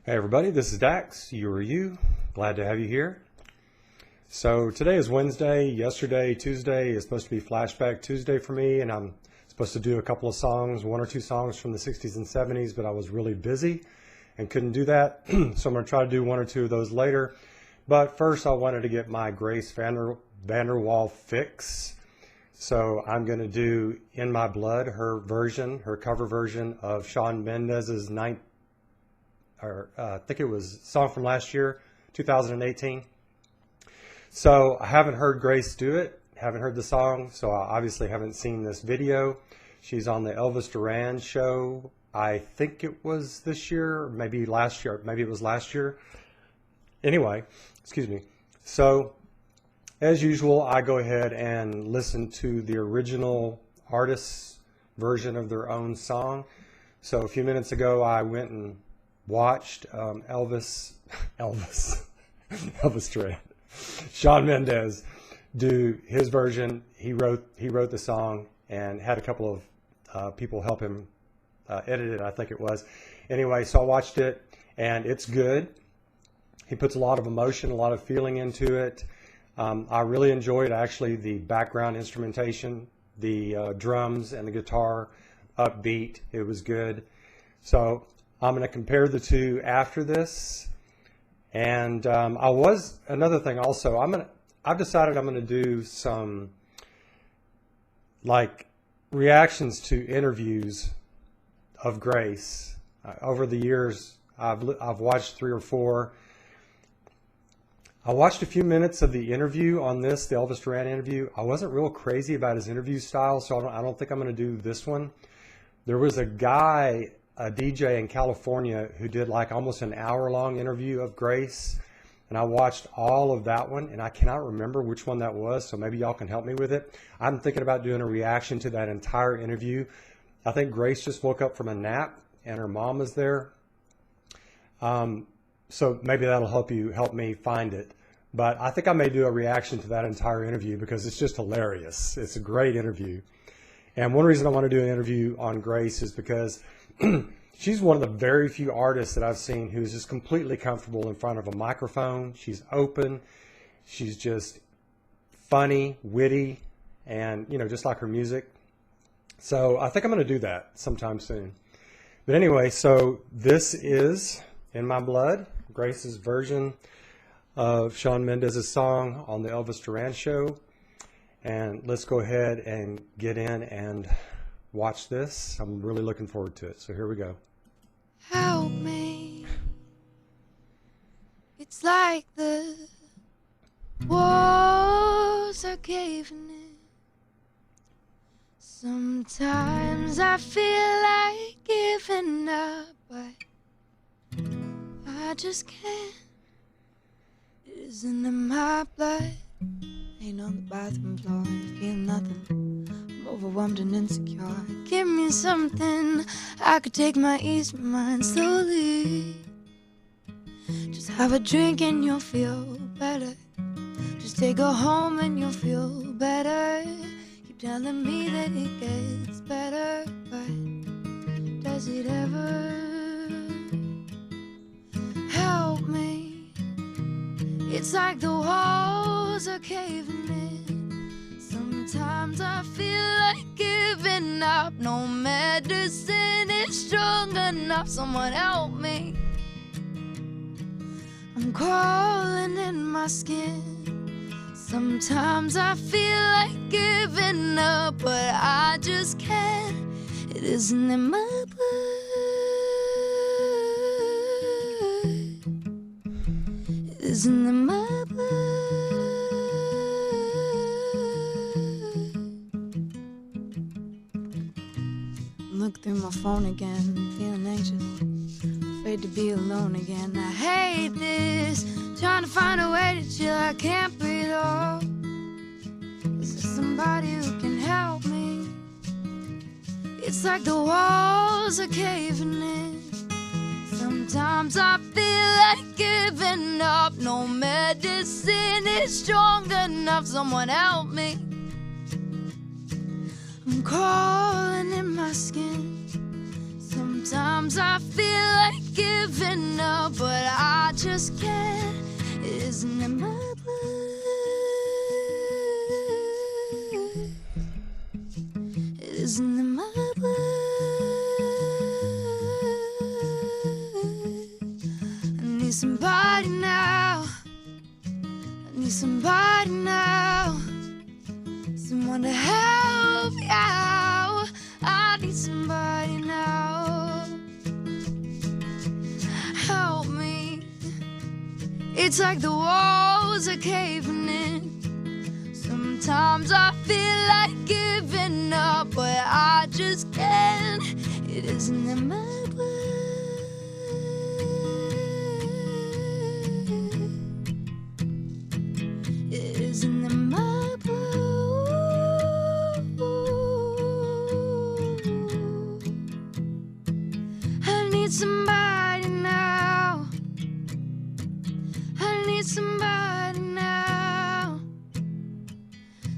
Hey everybody, this is Dax, you or you. Glad to have you here. So today is Wednesday. Yesterday, Tuesday, is supposed to be Flashback Tuesday for me, and I'm supposed to do a couple of songs, one or two songs from the 60s and 70s, but I was really busy and couldn't do that. So I'm going to try to do one or two of those later. But first I wanted to get my Grace Vanderwaal fix. So I'm going to do In My Blood, her cover version of Shawn Mendes' I think it was a song from last year, 2018. So I haven't heard Grace do it, haven't heard the song, so I obviously haven't seen this video. She's on the Elvis Duran show. I think it was this year, maybe last year, maybe it was last year. Anyway, excuse me. So as usual, I go ahead and listen to the original artist's version of their own song. So a few minutes ago, I went and watched Elvis Duran, Shawn Mendes do his version. He wrote the song and had a couple of people help him edit it, I think it was. Anyway, so I watched it and it's good. He puts a lot of emotion, a lot of feeling into it. I really enjoyed actually the background instrumentation, the drums and the guitar, upbeat. It was good. So I'm going to compare the two after this, and another thing also. I've decided I'm going to do some like reactions to interviews of Grace. Over the years, I've watched 3 or 4. I watched a few minutes of the interview on this, the Elvis Duran interview. I wasn't real crazy about his interview style, so I don't think I'm going to do this one. There was a guy, a DJ in California, who did like almost an hour-long interview of Grace, and I watched all of that one, and I cannot remember which one that was, so maybe y'all can help me with it. I'm thinking about doing a reaction to that entire interview. I think Grace just woke up from a nap, and her mom is there, so maybe that'll help me find it. But I think I may do a reaction to that entire interview because it's just hilarious. It's a great interview. And one reason I want to do an interview on Grace is because she's one of the very few artists that I've seen who's just completely comfortable in front of a microphone. She's open. She's just funny, witty, and, you know, just like her music. So I think I'm going to do that sometime soon. But anyway, so this is In My Blood, Grace's version of Shawn Mendes' song on the Elvis Duran show. And let's go ahead and get in and watch this. I'm really looking forward to it. So here we go. Help me. It's like the walls are caving in. Sometimes I feel like giving up, but I just can't. It isn't in my blood. Ain't on the bathroom floor, I feel nothing. I'm overwhelmed and insecure. Give me something I could take my ease of mind slowly. Just have a drink and you'll feel better. Just take her home and you'll feel better. Keep telling me that it gets better, but does it ever? Help me. It's like the walls are caving in. Sometimes I feel like giving up. No medicine is strong enough. Someone help me. I'm crawling in my skin. Sometimes I feel like giving up, but I just can't. It isn't in my blood. It isn't in my blood. Look through my phone again, feeling anxious, afraid to be alone again. I hate this, trying to find a way to chill. I can't breathe. Oh, is there somebody who can help me? It's like the walls are caving in. Sometimes I feel like giving up. No medicine is strong enough. Someone help me. crawling in my skin. Sometimes I feel like giving up, but I just can't. It isn't in my blood. It isn't in my blood. I need somebody now. I need somebody now. Someone to help me out. I need somebody now. Help me. It's like the walls are caving in. Sometimes I feel like giving up, but I just can't. It isn't in my blood. It isn't in my blood. I need somebody now. I need somebody now.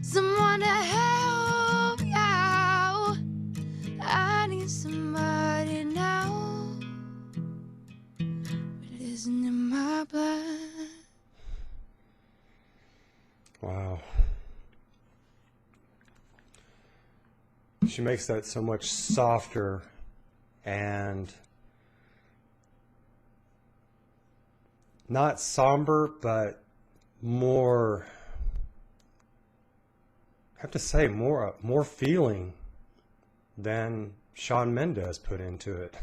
Someone to help me out. I need somebody now. But it isn't in my blood. Wow. She makes that so much softer and not somber, but more, I have to say, more feeling than Shawn Mendes put into it.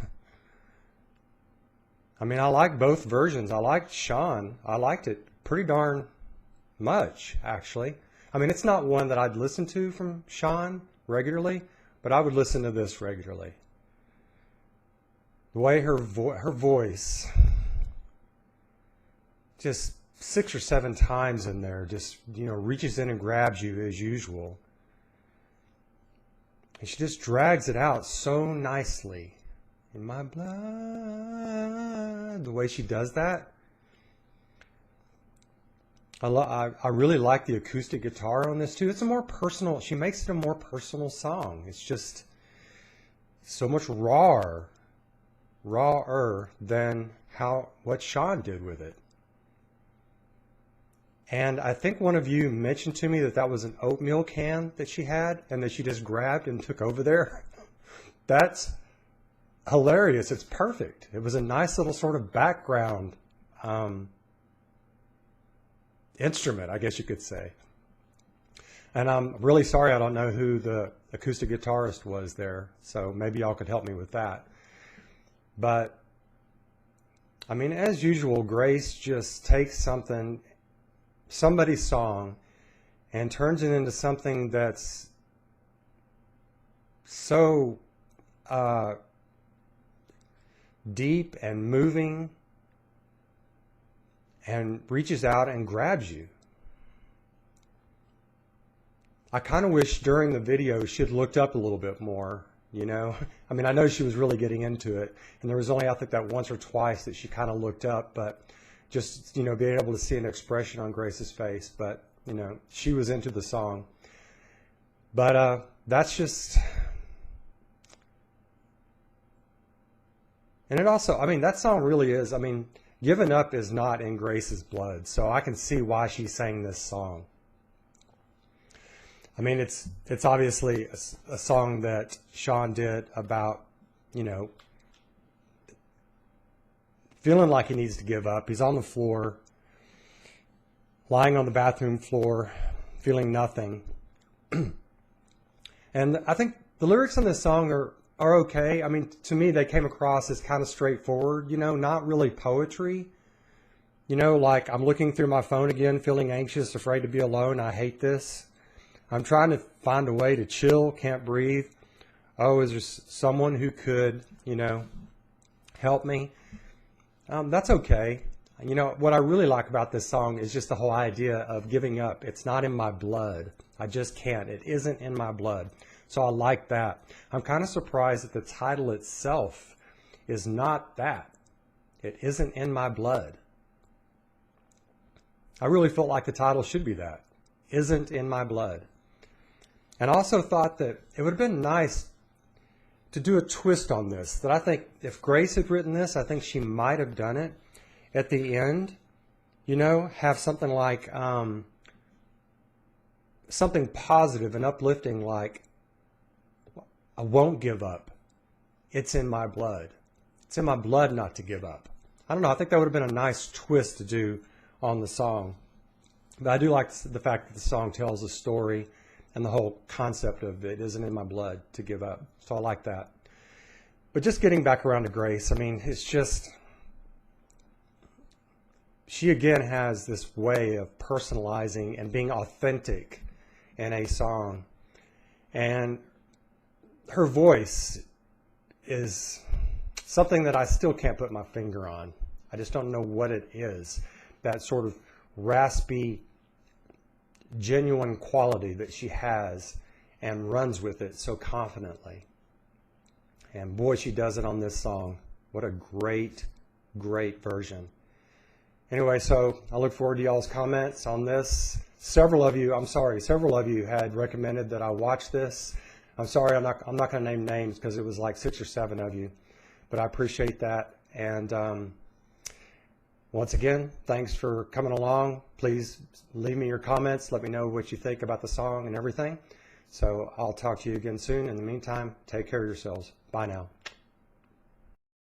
I mean, I like both versions. I liked Shawn. I liked it pretty darn much, actually. I mean, it's not one that I'd listen to from Shawn regularly, but I would listen to this regularly. The way her voice, just 6 or 7 times in there, just, you know, reaches in and grabs you as usual. And she just drags it out so nicely. In my blood. The way she does that. I really like the acoustic guitar on this too. It's a more personal, she makes it a more personal song. It's just so much rawer than what Shawn did with it. And I think one of you mentioned to me that was an oatmeal can that she had and that she just grabbed and took over there. That's hilarious. It's perfect. It was a nice little sort of background instrument, I guess you could say. And I'm really sorry I don't know who the acoustic guitarist was there, so maybe y'all could help me with that. But I mean, as usual, Grace just takes somebody's song and turns it into something that's so deep and moving and reaches out and grabs you. I kind of wish during the video she'd looked up a little bit more, you know. I mean, I know she was really getting into it, and there was only, I think, that once or twice that she kind of looked up, but just, you know, being able to see an expression on Grace's face. But, you know, she was into the song. But that's just... And it also, I mean, that song really is, I mean, Giving Up is not in Grace's blood, so I can see why she sang this song. I mean, it's obviously a song that Shawn did about, you know, feeling like he needs to give up. He's on the floor, lying on the bathroom floor, feeling nothing. And I think the lyrics on this song are okay. I mean, to me, they came across as kind of straightforward, you know, not really poetry. You know, like, I'm looking through my phone again, feeling anxious, afraid to be alone. I hate this. I'm trying to find a way to chill, can't breathe. Oh, is there someone who could, you know, help me? That's okay. You know, what I really like about this song is just the whole idea of giving up. It's not in my blood. I just can't. It isn't in my blood. So I like that. I'm kind of surprised that the title itself is not that. It isn't in my blood. I really felt like the title should be that. Isn't in my blood. And I also thought that it would have been nice to do a twist on this, that I think if Grace had written this, I think she might have done it at the end, you know, have something like something positive and uplifting, like, I won't give up. It's in my blood. It's in my blood not to give up. I don't know. I think that would have been a nice twist to do on the song. But I do like the fact that the song tells a story, and the whole concept of it isn't in my blood to give up. So I like that. But just getting back around to Grace, I mean, it's just, she again has this way of personalizing and being authentic in a song. And her voice is something that I still can't put my finger on. I just don't know what it is. That sort of raspy, genuine quality that she has and runs with it so confidently. And boy, she does it on this song. What a great, great version. Anyway, so I look forward to y'all's comments on this. Several of you had recommended that I watch this. I'm sorry, I'm not going to name names because it was like 6 or 7 of you, but I appreciate that. And once again, thanks for coming along. Please leave me your comments. Let me know what you think about the song and everything. So I'll talk to you again soon. In the meantime, take care of yourselves. Bye now.